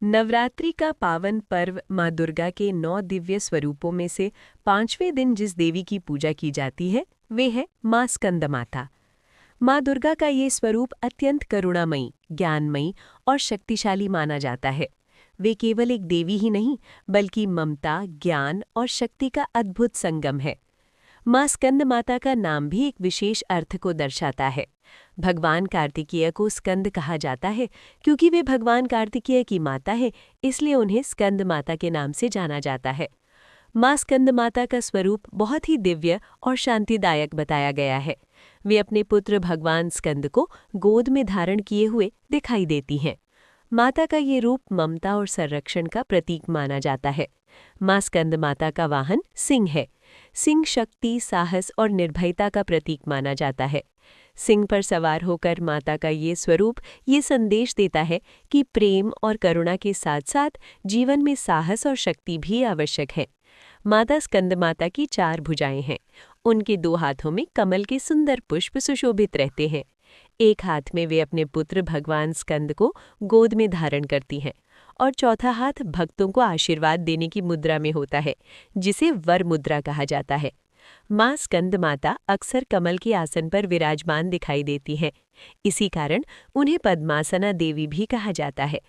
नवरात्रि का पावन पर्व माँ दुर्गा के 9 दिव्य स्वरूपों में से 5वें दिन जिस देवी की पूजा की जाती है वे है माँ स्कंदमाता। माँ दुर्गा का ये स्वरूप अत्यंत करुणामयी, ज्ञानमयी और शक्तिशाली माना जाता है। वे केवल एक देवी ही नहीं बल्कि ममता, ज्ञान और शक्ति का अद्भुत संगम है। माँ स्कंद माता का नाम भी एक विशेष अर्थ को दर्शाता है। भगवान कार्तिकेय को स्कंद कहा जाता है क्योंकि वे भगवान कार्तिकेय की माता है, इसलिए उन्हें स्कंद माता के नाम से जाना जाता है। माँ स्कंद माता का स्वरूप बहुत ही दिव्य और शांतिदायक बताया गया है। वे अपने पुत्र भगवान स्कंद को गोद में धारण किए हुए दिखाई देती हैं। माता का ये रूप ममता और संरक्षण का प्रतीक माना जाता है। माँ स्कंद माता का वाहन सिंह है। सिंह शक्ति, साहस और निर्भयता का प्रतीक माना जाता है। सिंह पर सवार होकर माता का ये स्वरूप ये संदेश देता है कि प्रेम और करुणा के साथ साथ जीवन में साहस और शक्ति भी आवश्यक है। माता स्कंद माता की 4 भुजाएं हैं। उनके 2 हाथों में कमल के सुंदर पुष्प सुशोभित रहते हैं। एक हाथ में वे अपने पुत्र भगवान स्कंद को गोद में धारण करती हैं और चौथा हाथ भक्तों को आशीर्वाद देने की मुद्रा में होता है, जिसे वर मुद्रा कहा जाता है। माँ स्कंद माता अक्सर कमल के आसन पर विराजमान दिखाई देती हैं। इसी कारण उन्हें पद्मासना देवी भी कहा जाता है।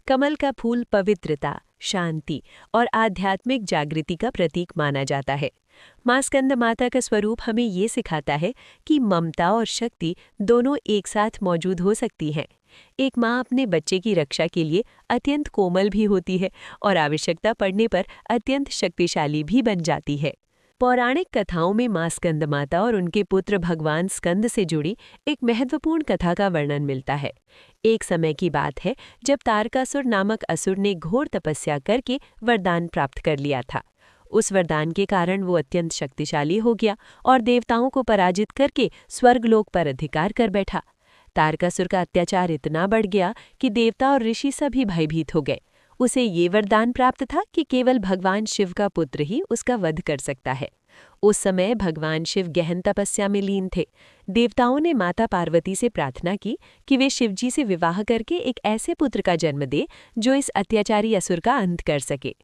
कमल का फूल पवित्रता, शांति और आध्यात्मिक जागृति का प्रतीक माना जाता है। माँ स्कंद माता का स्वरूप हमें ये सिखाता है कि ममता और शक्ति दोनों एक साथ मौजूद हो सकती हैं। एक माँ अपने बच्चे की रक्षा के लिए अत्यंत कोमल भी होती है और आवश्यकता पड़ने पर अत्यंत शक्तिशाली भी बन जाती है। पौराणिक कथाओं में माँ स्कंद माता और उनके पुत्र भगवान स्कंद से जुड़ी एक महत्वपूर्ण कथा का वर्णन मिलता है। एक समय की बात है जब तारकासुर नामक असुर ने घोर तपस्या करके वरदान प्राप्त कर लिया था। उस वरदान के कारण वो अत्यंत शक्तिशाली हो गया और देवताओं को पराजित करके स्वर्गलोक पर अधिकार कर बैठा। तारकासुर का अत्याचार इतना बढ़ गया कि देवता और ऋषि सभी भयभीत हो गए। उसे ये वरदान प्राप्त था कि केवल भगवान शिव का पुत्र ही उसका वध कर सकता है। उस समय भगवान शिव गहन तपस्या में लीन थे। देवताओं ने माता पार्वती से प्रार्थना की कि वे शिवजी से विवाह करके एक ऐसे पुत्र का जन्म दे जो इस अत्याचारी असुर का अंत कर सके।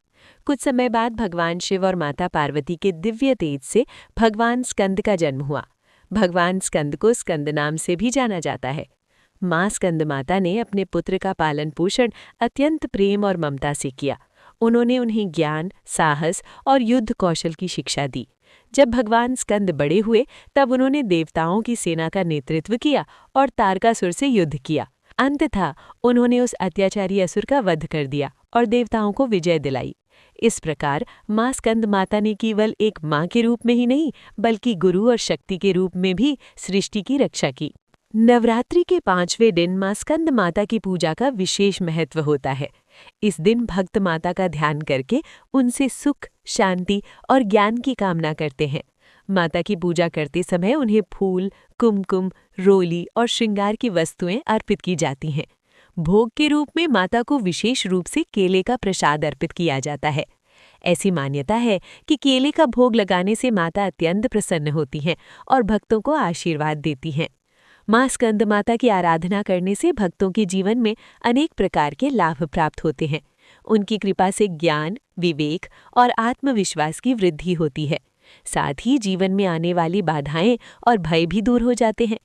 कुछ समय बाद भगवान शिव और माता पार्वती के दिव्य तेज से भगवान स्कंद का जन्म हुआ। भगवान स्कंद को स्कंद नाम से भी जाना जाता है। माँ स्कंद माता ने अपने पुत्र का पालन पोषण अत्यंत प्रेम और ममता से किया। उन्होंने उन्हें ज्ञान, साहस और युद्ध कौशल की शिक्षा दी। जब भगवान स्कंद बड़े हुए तब उन्होंने देवताओं की सेना का नेतृत्व किया और तारकासुर से युद्ध किया। अंततः उन्होंने उस अत्याचारी असुर का वध कर दिया और देवताओं को विजय दिलाई। इस प्रकार माँ स्कंद माता ने केवल एक माँ के रूप में ही नहीं बल्कि गुरु और शक्ति के रूप में भी सृष्टि की रक्षा की। नवरात्रि के 5वें दिन माँ स्कंद माता की पूजा का विशेष महत्व होता है। इस दिन भक्त माता का ध्यान करके उनसे सुख, शांति और ज्ञान की कामना करते हैं। माता की पूजा करते समय उन्हें फूल, कुमकुम, रोली और श्रृंगार की वस्तुएं अर्पित की जाती हैं। भोग के रूप में माता को विशेष रूप से केले का प्रसाद अर्पित किया जाता है। ऐसी मान्यता है कि केले का भोग लगाने से माता अत्यंत प्रसन्न होती हैं और भक्तों को आशीर्वाद देती हैं। माँ स्कंद माता की आराधना करने से भक्तों के जीवन में अनेक प्रकार के लाभ प्राप्त होते हैं। उनकी कृपा से ज्ञान, विवेक और आत्मविश्वास की वृद्धि होती है। साथ ही जीवन में आने वाली बाधाएं और भय भी दूर हो जाते हैं।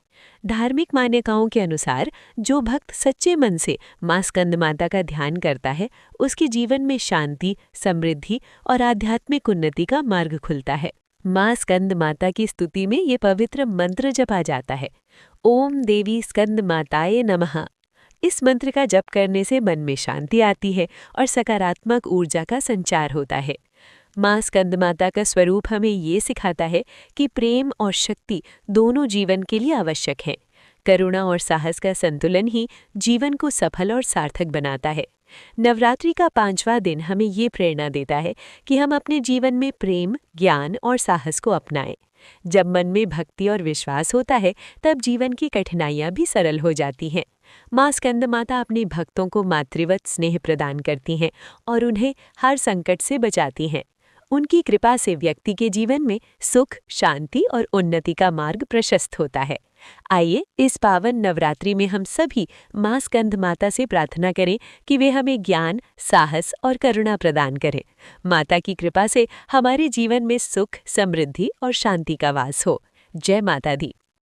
धार्मिक मान्यताओं के अनुसार जो भक्त सच्चे मन से माँ स्कंद माता का ध्यान करता है, उसके जीवन में शांति, समृद्धि और आध्यात्मिक उन्नति का मार्ग खुलता है। माँ स्कंद माता की स्तुति में ये पवित्र मंत्र जपा जाता है। ओम देवी स्कंद माताये नमः। इस मंत्र का जप करने से मन में शांति आती है और सकारात्मक ऊर्जा का संचार होता है। माँ स्कंद माता का स्वरूप हमें ये सिखाता है कि प्रेम और शक्ति दोनों जीवन के लिए आवश्यक हैं। करुणा और साहस का संतुलन ही जीवन को सफल और सार्थक बनाता है। नवरात्रि का 5वां दिन हमें ये प्रेरणा देता है कि हम अपने जीवन में प्रेम, ज्ञान और साहस को अपनाएं। जब मन में भक्ति और विश्वास होता है तब जीवन की कठिनाइयाँ भी सरल हो जाती हैं। माँ स्कंद माता अपने भक्तों को मातृवत स्नेह प्रदान करती हैं और उन्हें हर संकट से बचाती हैं। उनकी कृपा से व्यक्ति के जीवन में सुख, शांति और उन्नति का मार्ग प्रशस्त होता है। आइए इस पावन नवरात्रि में हम सभी माँ स्कंद माता से प्रार्थना करें कि वे हमें ज्ञान, साहस और करुणा प्रदान करें। माता की कृपा से हमारे जीवन में सुख, समृद्धि और शांति का वास हो। जय माता दी।